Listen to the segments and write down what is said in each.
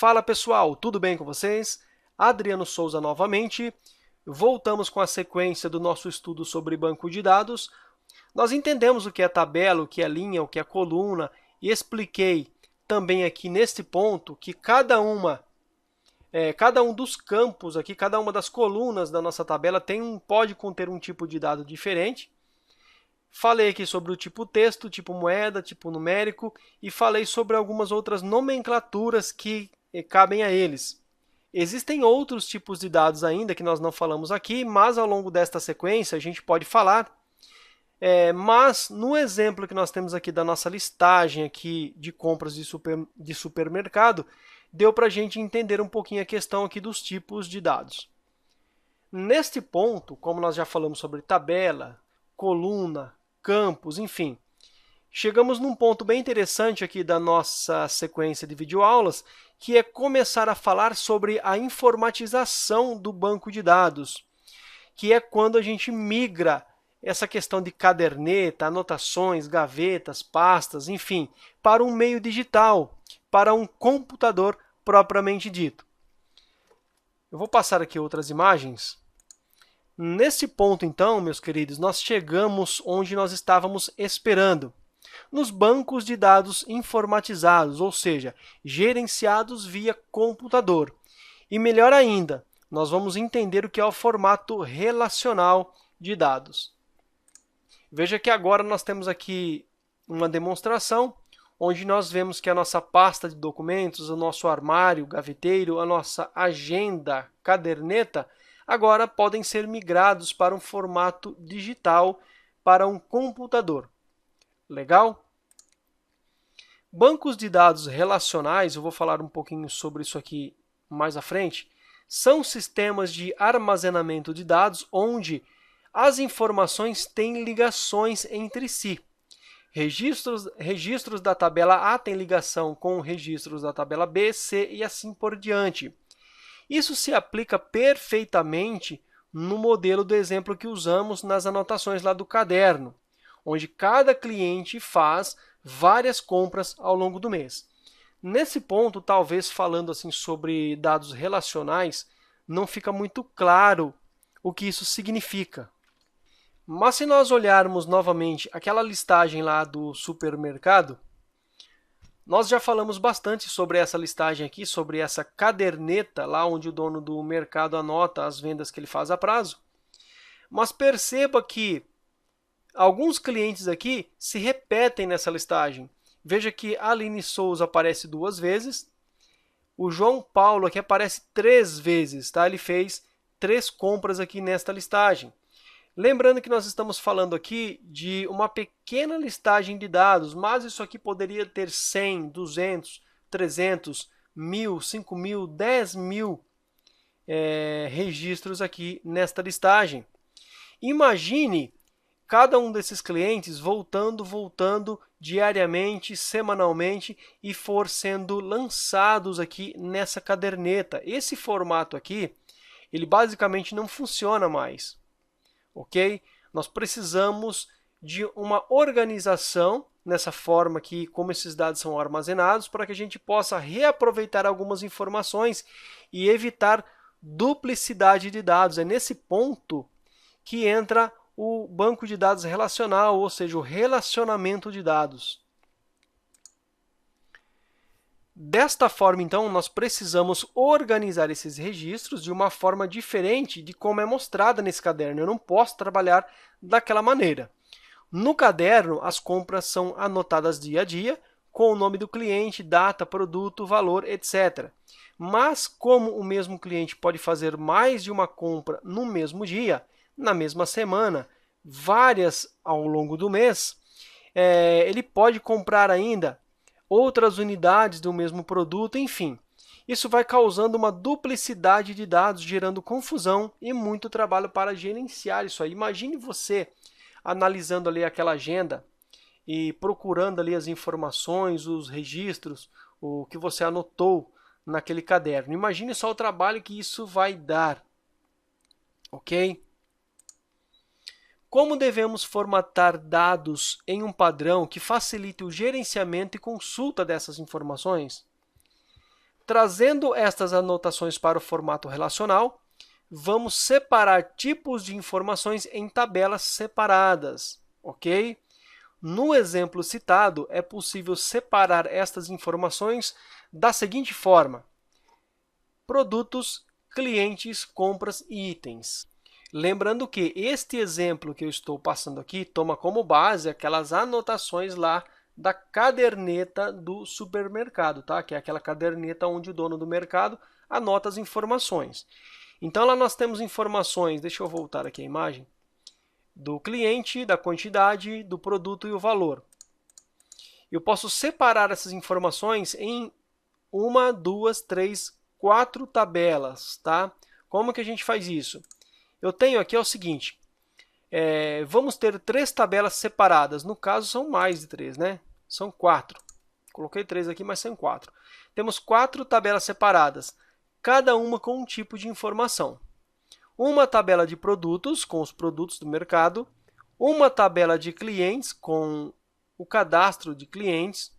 Fala pessoal, tudo bem com vocês? Adriano Souza novamente. Voltamos com a sequência do nosso estudo sobre banco de dados. Nós entendemos o que é tabela, o que é linha, o que é coluna e expliquei também aqui neste ponto que cada um dos campos aqui, cada uma das colunas da nossa tabela pode conter um tipo de dado diferente. Falei aqui sobre o tipo texto, tipo moeda, tipo numérico e falei sobre algumas outras nomenclaturas que cabem a eles. Existem outros tipos de dados ainda que nós não falamos aqui, mas ao longo desta sequência a gente pode falar. Mas no exemplo que nós temos aqui da nossa listagem aqui de compras de supermercado, deu para a gente entender um pouquinho a questão aqui dos tipos de dados. Neste ponto, como nós já falamos sobre tabela, coluna, campos, enfim, chegamos num ponto bem interessante aqui da nossa sequência de videoaulas, que é começar a falar sobre a informatização do banco de dados, que é quando a gente migra essa questão de caderneta, anotações, gavetas, pastas, enfim, para um meio digital, para um computador propriamente dito. Eu vou passar aqui outras imagens. Nesse ponto, então, meus queridos, nós chegamos onde nós estávamos esperando, nos bancos de dados informatizados, ou seja, gerenciados via computador. E melhor ainda, nós vamos entender o que é o formato relacional de dados. Veja que agora nós temos aqui uma demonstração, onde nós vemos que a nossa pasta de documentos, o nosso armário, gaveteiro, a nossa agenda, caderneta, agora podem ser migrados para um formato digital para um computador. Legal? Bancos de dados relacionais, eu vou falar um pouquinho sobre isso aqui mais à frente, são sistemas de armazenamento de dados onde as informações têm ligações entre si. Registros da tabela A têm ligação com registros da tabela B, C e assim por diante. Isso se aplica perfeitamente no modelo do exemplo que usamos nas anotações lá do caderno, onde cada cliente faz várias compras ao longo do mês. Nesse ponto, talvez falando assim sobre dados relacionais, não fica muito claro o que isso significa. Mas se nós olharmos novamente aquela listagem lá do supermercado, nós já falamos bastante sobre essa listagem aqui, sobre essa caderneta lá onde o dono do mercado anota as vendas que ele faz a prazo. Mas perceba que alguns clientes aqui se repetem nessa listagem. Veja que a Aline Souza aparece 2 vezes, o João Paulo aqui aparece 3 vezes, tá? Ele fez 3 compras aqui nesta listagem. Lembrando que nós estamos falando aqui de uma pequena listagem de dados, mas isso aqui poderia ter 100, 200, 300, 1000, 5000, 10.000 registros aqui nesta listagem. Imagine cada um desses clientes voltando diariamente, semanalmente e for sendo lançados aqui nessa caderneta. Esse formato aqui, ele basicamente não funciona mais. Ok? Nós precisamos de uma organização nessa forma aqui, como esses dados são armazenados, para que a gente possa reaproveitar algumas informações e evitar duplicidade de dados. É nesse ponto que entra o banco de dados relacional, ou seja, o relacionamento de dados. Desta forma, então, nós precisamos organizar esses registros de uma forma diferente de como é mostrada nesse caderno. Eu não posso trabalhar daquela maneira. No caderno, as compras são anotadas dia a dia, com o nome do cliente, data, produto, valor, etc. Mas, como o mesmo cliente pode fazer mais de uma compra no mesmo dia, na mesma semana, várias ao longo do mês, ele pode comprar ainda outras unidades do mesmo produto, enfim. Isso vai causando uma duplicidade de dados, gerando confusão e muito trabalho para gerenciar isso aí. Imagine você analisando ali aquela agenda e procurando ali as informações, os registros, o que você anotou naquele caderno. Imagine só o trabalho que isso vai dar, ok? Como devemos formatar dados em um padrão que facilite o gerenciamento e consulta dessas informações? Trazendo estas anotações para o formato relacional, vamos separar tipos de informações em tabelas separadas, ok? No exemplo citado, é possível separar estas informações da seguinte forma: produtos, clientes, compras e itens. Lembrando que este exemplo que eu estou passando aqui toma como base aquelas anotações lá da caderneta do supermercado, tá? Que é aquela caderneta onde o dono do mercado anota as informações. Então, lá nós temos informações, deixa eu voltar aqui a imagem, do cliente, da quantidade, do produto e o valor. Eu posso separar essas informações em 1, 2, 3, 4 tabelas, tá? Como que a gente faz isso? Eu tenho aqui o seguinte, vamos ter 3 tabelas separadas, no caso são mais de 3, né? São 4. Coloquei 3 aqui, mas são 4. Temos 4 tabelas separadas, cada uma com um tipo de informação. Uma tabela de produtos, com os produtos do mercado, uma tabela de clientes, com o cadastro de clientes,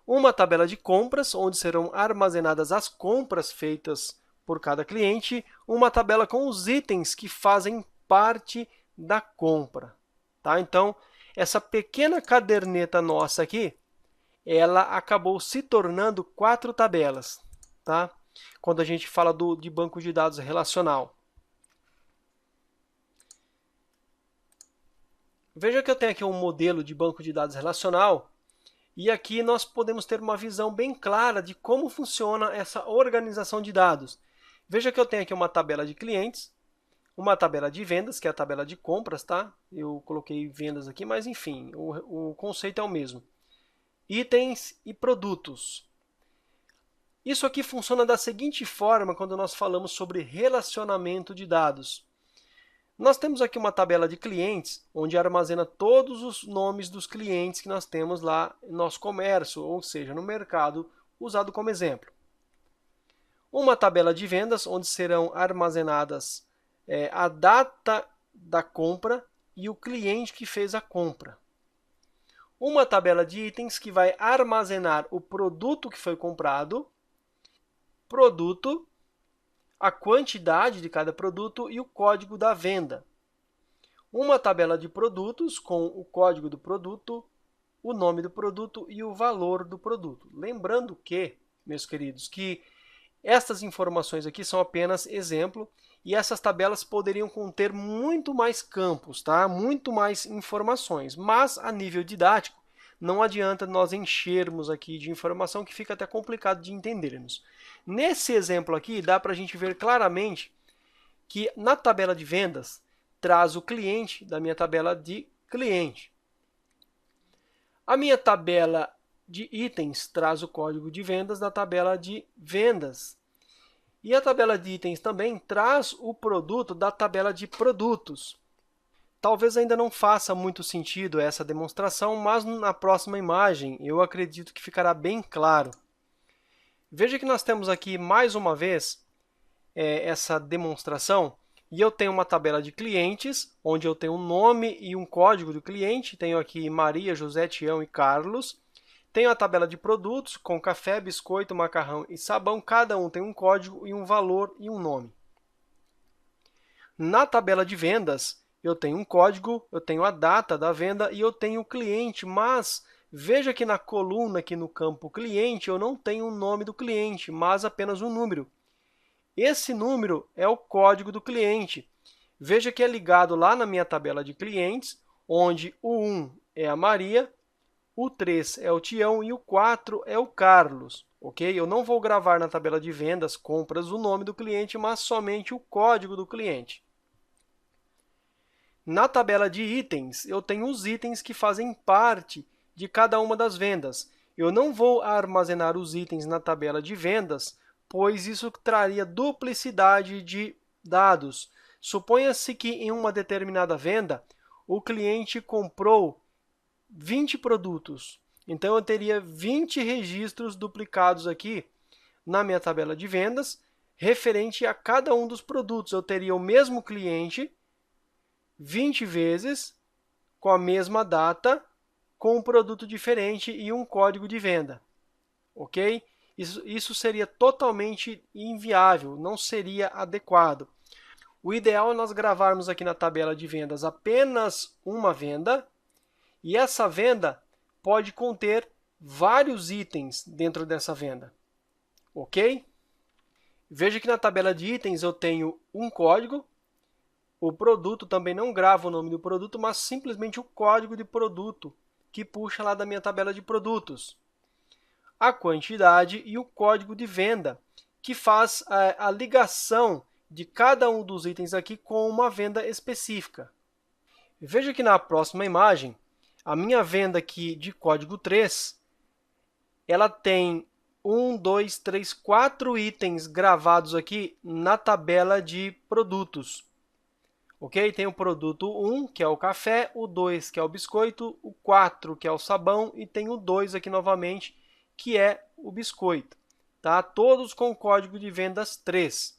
uma tabela de compras, onde serão armazenadas as compras feitas por cada cliente, uma tabela com os itens que fazem parte da compra. Tá? Então, essa pequena caderneta nossa aqui, ela acabou se tornando 4 tabelas, tá? Quando a gente fala de banco de dados relacional. Veja que eu tenho aqui um modelo de banco de dados relacional e aqui nós podemos ter uma visão bem clara de como funciona essa organização de dados. Veja que eu tenho aqui uma tabela de clientes, uma tabela de vendas, que é a tabela de compras, tá? Eu coloquei vendas aqui, mas enfim, o conceito é o mesmo. Itens e produtos. Isso aqui funciona da seguinte forma quando nós falamos sobre relacionamento de dados. Nós temos aqui uma tabela de clientes, onde armazena todos os nomes dos clientes que nós temos lá no nosso comércio, ou seja, no mercado, usado como exemplo. Uma tabela de vendas, onde serão armazenadas a data da compra e o cliente que fez a compra. Uma tabela de itens que vai armazenar o produto que foi comprado, produto, a quantidade de cada produto e o código da venda. Uma tabela de produtos com o código do produto, o nome do produto e o valor do produto. Lembrando que, meus queridos, que estas informações aqui são apenas exemplo e essas tabelas poderiam conter muito mais campos, tá? Muito mais informações, mas a nível didático não adianta nós enchermos aqui de informação que fica até complicado de entendermos. Nesse exemplo aqui, dá para a gente ver claramente que na tabela de vendas traz o cliente da minha tabela de cliente. A minha tabela de itens traz o código de vendas da tabela de vendas. E a tabela de itens também traz o produto da tabela de produtos. Talvez ainda não faça muito sentido essa demonstração, mas na próxima imagem eu acredito que ficará bem claro. Veja que nós temos aqui mais uma vez essa demonstração e eu tenho uma tabela de clientes, onde eu tenho um nome e um código do cliente. Tenho aqui Maria, José, Tião e Carlos. Tenho a tabela de produtos com café, biscoito, macarrão e sabão. Cada um tem um código e um valor e um nome. Na tabela de vendas, eu tenho um código, eu tenho a data da venda e eu tenho o cliente, mas veja que na coluna, aqui no campo cliente, eu não tenho o nome do cliente, mas apenas um número. Esse número é o código do cliente. Veja que é ligado lá na minha tabela de clientes, onde o 1 é a Maria, o 3 é o Tião e o 4 é o Carlos. Ok? Eu não vou gravar na tabela de vendas, compras, o nome do cliente, mas somente o código do cliente. Na tabela de itens, eu tenho os itens que fazem parte de cada uma das vendas. Eu não vou armazenar os itens na tabela de vendas, pois isso traria duplicidade de dados. Suponha-se que em uma determinada venda, o cliente comprou 20 produtos. Então, eu teria 20 registros duplicados aqui na minha tabela de vendas, referente a cada um dos produtos. Eu teria o mesmo cliente 20 vezes, com a mesma data, com um produto diferente e um código de venda. Ok? Isso seria totalmente inviável, não seria adequado. O ideal é nós gravarmos aqui na tabela de vendas apenas uma venda, e essa venda pode conter vários itens dentro dessa venda, ok? Veja que na tabela de itens eu tenho um código, o produto também não grava o nome do produto, mas simplesmente o código de produto que puxa lá da minha tabela de produtos. A quantidade e o código de venda, que faz a ligação de cada um dos itens aqui com uma venda específica. Veja que na próxima imagem, a minha venda aqui de código 3, ela tem 1, 2, 3, 4 itens gravados aqui na tabela de produtos. Ok? Tem o produto 1, que é o café, o 2, que é o biscoito, o 4, que é o sabão, e tem o 2 aqui novamente, que é o biscoito. Tá? Todos com código de vendas 3.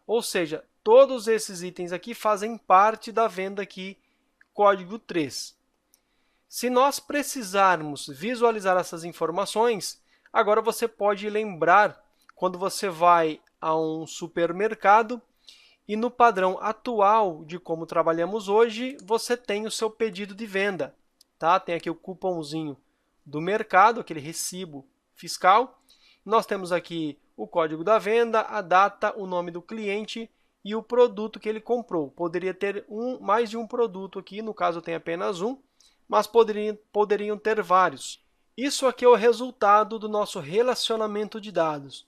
Ou seja, todos esses itens aqui fazem parte da venda aqui, código 3. Se nós precisarmos visualizar essas informações, agora você pode lembrar quando você vai a um supermercado e no padrão atual de como trabalhamos hoje, você tem o seu pedido de venda. Tá? Tem aqui o cupomzinho do mercado, aquele recibo fiscal. Nós temos aqui o código da venda, a data, o nome do cliente e o produto que ele comprou. Poderia ter mais de um produto aqui, no caso tem apenas um, mas poderiam ter vários. Isso aqui é o resultado do nosso relacionamento de dados,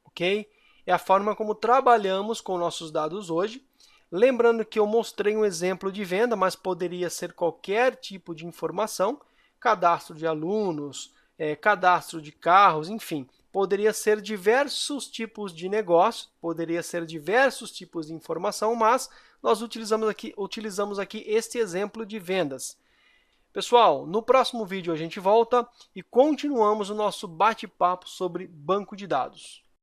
ok? É a forma como trabalhamos com nossos dados hoje. Lembrando que eu mostrei um exemplo de venda, mas poderia ser qualquer tipo de informação, cadastro de alunos, cadastro de carros, enfim. Poderia ser diversos tipos de negócio, poderia ser diversos tipos de informação, mas nós utilizamos aqui este exemplo de vendas. Pessoal, no próximo vídeo a gente volta e continuamos o nosso bate-papo sobre banco de dados.